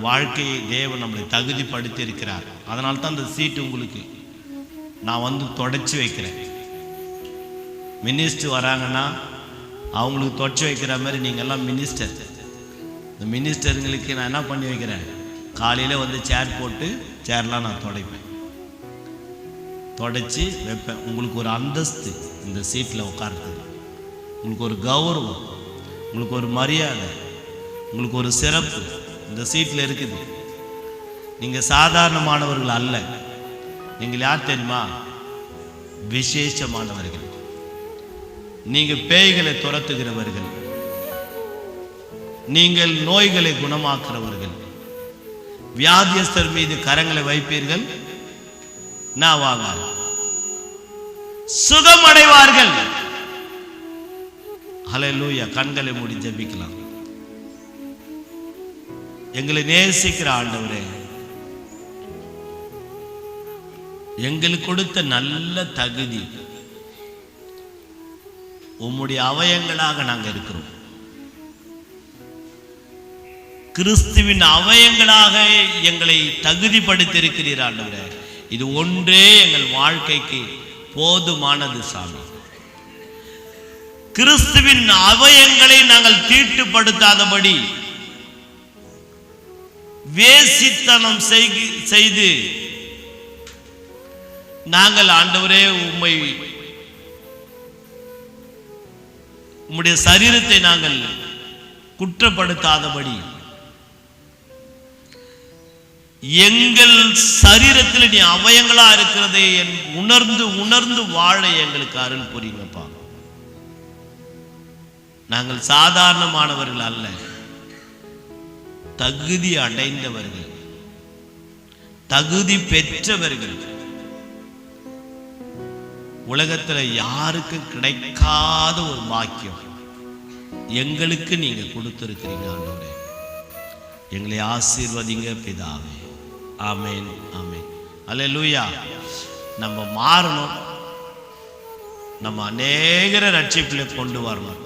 வாழ்க்கையை தேவன் நம்மளை தகுதிப்படுத்தி இருக்கிறார். அதனால தான் அந்த சீட்டு உங்களுக்கு நான் தொடச்சி வைக்கிறேன். மினிஸ்டர் வராங்கன்னா அவங்களுக்கு தொடச்சி வைக்கிற மாதிரி நீங்கள்லாம் மினிஸ்டர். இந்த மினிஸ்டருங்களுக்கு நான் என்ன பண்ணி வைக்கிறேன், காலையில் சேர் போட்டு சேர்லாம் நான் துடைப்பேன், தொடச்சி வைப்பேன். உங்களுக்கு ஒரு அந்தஸ்து இந்த சீட்டில் உட்கார்றது, உங்களுக்கு ஒரு கௌரவம், உங்களுக்கு ஒரு மரியாதை, உங்களுக்கு ஒரு சிறப்பு இந்த சீட்டில் இருக்குது. நீங்கள் சாதாரணமானவர்கள் அல்ல. நீங்கள் யார் தெரியுமா? விசேஷமானவர்கள். நீங்கள் பேய்களை துரத்துகிறவர்கள், நீங்கள் நோய்களை குணமாக்குறவர்கள், வியாதியஸ்தர் மீது கரங்களை வைப்பீர்கள், நாவாக சுகமடைவார்கள். ஹல்லேலூயா. கண்களை மூடி ஜெபிக்கலாம். எங்களை நேசிக்கிற ஆண்டவரே, எங்களுக்கு கொடுத்த நல்ல தகுதி, உம்முடைய அவயங்களாக நாங்கள் இருக்கிறோம். கிறிஸ்துவின் அவயங்களாக எங்களை தகுதிப்படுத்தி இருக்கிறீர் ஆண்டவரே. இது ஒன்றே எங்கள் வாழ்க்கைக்கு போதுமானது சாமி. கிறிஸ்துவின் அவயங்களை நாங்கள் தீட்டுப்படுத்தாதபடி வேசித்தனம் செய்து நாங்கள் ஆண்டவரே உம்முடைய சரீரத்தை நாங்கள் குற்றப்படுத்தாதபடி எங்கள் சரீரத்தில் நீ அவயங்களா இருக்கிறதே உணர்ந்து உணர்ந்து வாழ எங்களுக்கு அருள் புரியுங்கப்பா. நாங்கள் சாதாரணமானவர்கள் அல்ல, தகுதி அடைந்தவர்கள், தகுதி பெற்றவர்கள். உலகத்துல யாருக்கு கிடைக்காத ஒரு பாக்கியம் எங்களுக்கு நீங்க கொடுத்திருக்கிறீங்க ஆண்டவரே. எங்களை ஆசீர்வதிங்க பிதாவே. ஆமென், ஆமென். அல்லேலூயா. நம்ம மாறணும், நம்ம அநேகரை ரட்சிப்பில் கொண்டு வரணும்.